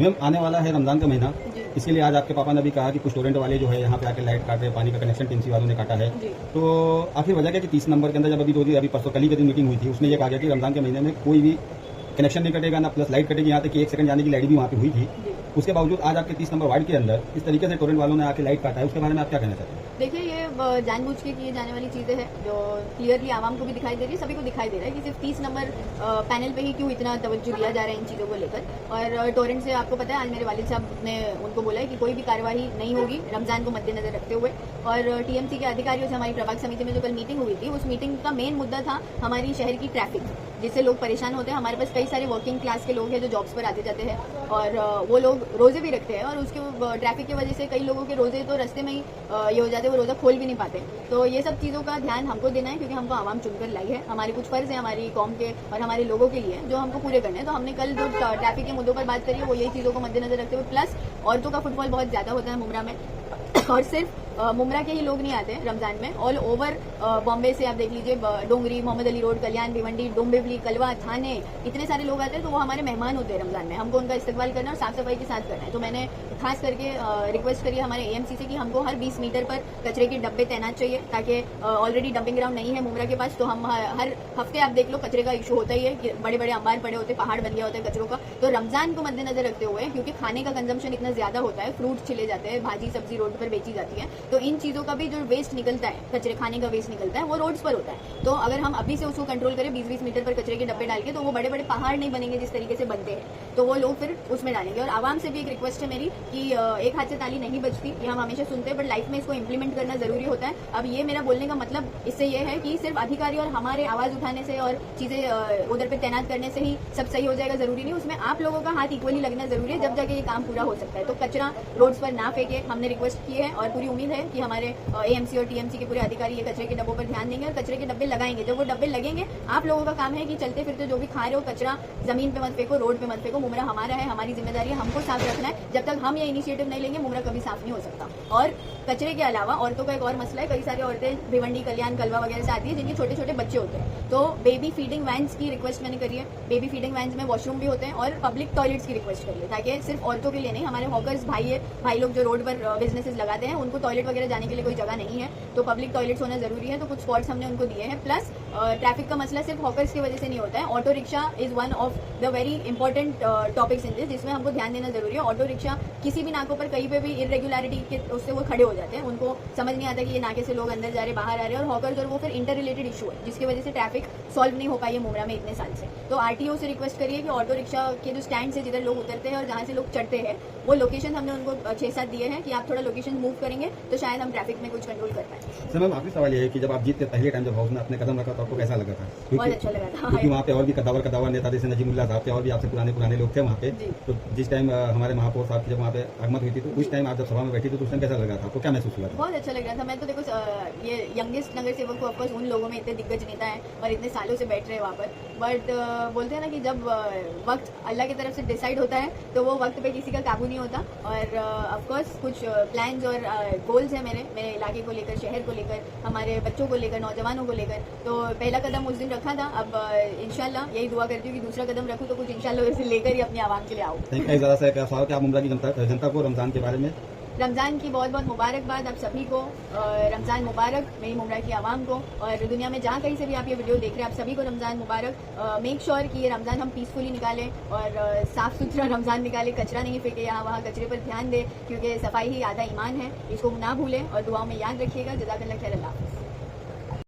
Ma'am आने वाला है रमजान का महीना, इसके लिए आज आपके पापा ने भी कहा कि कुछ टोरेंट वाले जो है यहाँ पे आके लाइट काट रहे हैं, पानी का कनेक्शन टीएमसी वालों ने काटा है। तो आखिर वजह क्या कि 30 नंबर के अंदर जब अभी परसों कल ही के दिन मीटिंग हुई थी, उसमें ये कहा गया कि रमजान के महीने में कोई भी कनेक्शन नहीं कटेगा, ना प्लस लाइट कटेगी। यहाँ तक कि 1 सेकंड जाने की लाइट भी वहाँ पे हुई थी। उसके बावजूद आज आपके 30 नंबर वार्ड के अंदर इस तरीके से टोरेंट वालों ने आके लाइट काटा है, उसके बारे में आप क्या कहना चाहते हैं? देखिए, ये जानबूझ के किए जाने वाली चीजें हैं जो क्लियरली आवाम को भी दिखाई दे रही है, सभी को दिखाई दे रहा है कि सिर्फ 30 नंबर पैनल पे ही क्यों इतना तवज्जो दिया जा रहा है इन चीजों को लेकर। और टोरेंट से आपको पता है, आज मेरे वालिद साहब ने उनको बोला है कि कोई भी कार्यवाही नहीं होगी रमजान को मद्देनजर रखते हुए। और टीएमसी के अधिकारियों से हमारी प्रभाग समिति में जो कल मीटिंग हुई थी, उस मीटिंग का मेन मुद्दा था हमारी शहर की ट्रैफिक, जिससे लोग परेशान होते हैं। हमारे पास कई सारे वर्किंग क्लास के लोग हैं जो जॉब्स पर आते जाते हैं और वो लोग रोजे भी रखते हैं, और उसके ट्रैफिक की वजह से कई लोगों के रोजे तो रास्ते में ही ये हो जाते हैं, वो रोजा खोल भी नहीं पाते। तो ये सब चीजों का ध्यान हमको देना है, क्योंकि हमको आवाम चुनकर लाई है। हमारे कुछ फर्ज है हमारी कौम के और हमारे लोगों के लिए जो हमको पूरे करने हैं। तो हमने कल जो ट्रैफिक के मुद्दों पर बात करी है, वो यही चीजों को मद्देनजर रखते हुए, प्लस औरतों का फुटफॉल बहुत ज्यादा होता है मुमरा में और सिर्फ मुमरा के ही लोग नहीं आते हैं रमजान में, ऑल ओवर बॉम्बे से आप देख लीजिए, डोंगरी, मोहम्मद अली रोड, कल्याण, भिवंडी, डोंबिवली, कलवा, थाने, इतने सारे लोग आते हैं। तो वो हमारे मेहमान होते हैं रमजान में, हमको उनका इस्तेमाल करना और साफ सफाई के साथ करना है। तो मैंने खास करके रिक्वेस्ट करी हमारे एएमसी से कि हमको हर 20 मीटर पर कचरे के डब्बे तैनात चाहिए, ताकि ऑलरेडी डंपिंग ग्राउंड नहीं है मुमरा के पास। तो हम हर हफ्ते आप देख लो कचरे का इशू होता ही है कि बड़े बड़े अंबार पड़े होते, पहाड़ बन गया होता है कचरों का। तो रमजान को मद्देनजर रखते हुए, क्योंकि खाने का कंजम्पशन इतना ज्यादा होता है, फ्रूट छिले जाते हैं, भाजी सब्जी रोड पर बेची जाती है, तो इन चीजों का भी जो वेस्ट निकलता है, कचरे खाने का वेस्ट निकलता है, वो रोड्स पर होता है। तो अगर हम अभी से उसको कंट्रोल करें 20-20 मीटर पर कचरे के डब्बे डाल के, तो वो बड़े बड़े पहाड़ नहीं बनेंगे जिस तरीके से बनते हैं। तो वो लोग फिर उसमें डालेंगे। और आवाम से भी एक रिक्वेस्ट है मेरी कि एक हाथ से ताली नहीं बजती, ये हम हमेशा सुनते हैं, बट लाइफ में इसको इम्प्लीमेंट करना जरूरी होता है। अब ये मेरा बोलने का मतलब इससे ये है कि सिर्फ अधिकारी और हमारे आवाज उठाने से और चीजें उधर पे तैनात करने से ही सब सही हो जाएगा, जरूरी नहीं। उसमें आप लोगों का हाथ इक्वली लगना जरूरी है, जब जाके ये काम पूरा हो सकता है। तो कचरा रोड्स पर ना फेंके, हमने रिक्वेस्ट की है और पूरी उम्मीद है कि हमारे एएमसी और टीएमसी के पूरे अधिकारी ये कचरे के डब्बों पर ध्यान देंगे और कचरे के डब्बे लगाएंगे। जब वो डब्बे लगेंगे, आप लोगों का काम है कि चलते फिरते जो भी खा रहे हो कचरा जमीन पे मत फेंको, रोड पे मत फेंको। मुमरा हमारा है, हमारी जिम्मेदारी है, हमको साफ रखना है। जब तक हम ये इनिशिएटिव नहीं लेंगे, मुमरा कभी साफ नहीं हो सकता। और कचरे के अलावा औरतों का एक और मसला है, कई सारी औरतें भिवंडी, कल्याण, कलवा वगैरह से आती है जिनके छोटे छोटे बच्चे होते हैं। तो बेबी फीडिंग वैन्स की रिक्वेस्ट मैंने करी है। बेबी फीडिंग वैन्स में वॉशरूम भी होते हैं और पब्लिक टॉयलेट्स की रिक्वेस्ट करी है, ताकि सिर्फ औरतों के लिए नहीं, हमारे हॉकर्स भाई लोग जो रोड पर बिजनेसेस लगाते हैं, उनको टॉयलेट वगैरह जाने के लिए कोई जगह नहीं है, तो पब्लिक टॉयलेट्स होना जरूरी है। तो कुछ स्पॉट्स हमने उनको दिए हैं। प्लस ट्रैफिक का मसला सिर्फ हॉकर्स की वजह से नहीं होता है। Auto rickshaw is one of the very important topics in this, जिसमें हमको ध्यान देना जरूरी है। ऑटो रिक्शा किसी भी नाकों पर कहीं पे भी इरेगुलरिटी के उससे वो खड़े हो जाते हैं, उनको समझ नहीं आता कि ये नाके से लोग अंदर जा रहे, बाहर आ रहे हैं। और हॉकर्स और वो फिर इंटर रिलेटेड इशू है, जिसकी वजह से ट्रैफिक सॉल्व नहीं हो पाई है मुमरा में इतने साल से। तो आरटीओ से रिक्वेस्ट करिए कि ऑटो रिक्शा के जो स्टैंड से जिधर लोग उतरते हैं और जहाँ से लोग चढ़ते हैं, वो लोकेशन हमने उनको 6-7 दिए हैं कि आप थोड़ा लोकेशन मूव करेंगे तो शायद हम ट्रैफिक में कुछ कंट्रोल कर पाए। सर मैम, आपकी सवाल ये है कि जब आप जीतते पहले टाइम जब हाउस में अपने कदम रखा तो आपको कैसा लगा था? बहुत अच्छा लगा था, क्योंकि वहाँ पे और भी कदावर नेता जैसे नजीमुल्लाह साहब थे और भी आपसे पुराने लोग थे वहाँ पे। तो जिस टाइम हमारे महापौर साहब की जब वहाँ पे आगमन हुई थी, तो उस टाइम आप जब सभा में बैठी थी तो उस टाइम कैसा लगा था आपको, क्या महसूस हुआ था? बहुत अच्छा लग रहा था। मैं तो देखो ये यंगेस्ट नगर सेवक को ऑफकोर्स उन लोगों में इतने दिग्गज नेता है और इतने सालों से बैठ रहे हैं वहाँ पर, बट बोलते हैं ना कि जब वक्त अल्लाह की तरफ से डिसाइड होता है तो वो वक्त पे किसी का काबू नहीं होता। और ऑफकोर्स कुछ प्लान्स और गोल्स हैं मेरे इलाके को लेकर, शहर को लेकर, हमारे बच्चों को लेकर, नौजवानों को लेकर। तो पहला कदम उस दिन रखा था, अब इंशाल्लाह यही दुआ करती हूँ कि दूसरा कदम रखूँ तो कुछ इंशाल्लाह वैसे लेकर ही अपनी आवाम के लिए आऊँ। ज़्यादा से क्या सवाल, क्या मुमरा की जनता को रमजान के बारे में? रमज़ान की बहुत बहुत मुबारकबाद आप सभी को, रमज़ान मुबारक मेरी मुमरा की आवाम को, और दुनिया में जहाँ कहीं से भी आप ये वीडियो देख रहे हैं, आप सभी को रमज़ान मुबारक। मेक श्योर कि ये रमज़ान हम पीसफुली निकालें और साफ़ सुथरा रमज़ान निकालें, कचरा नहीं फेंके यहाँ वहाँ, कचरे पर ध्यान दें, क्योंकि सफाई ही आधा ईमान है। इसको ना भूलें और दुआओं में याद रखिएगा। जज़ाकल्लाह खैर, अल्लाह हाफ़िज़।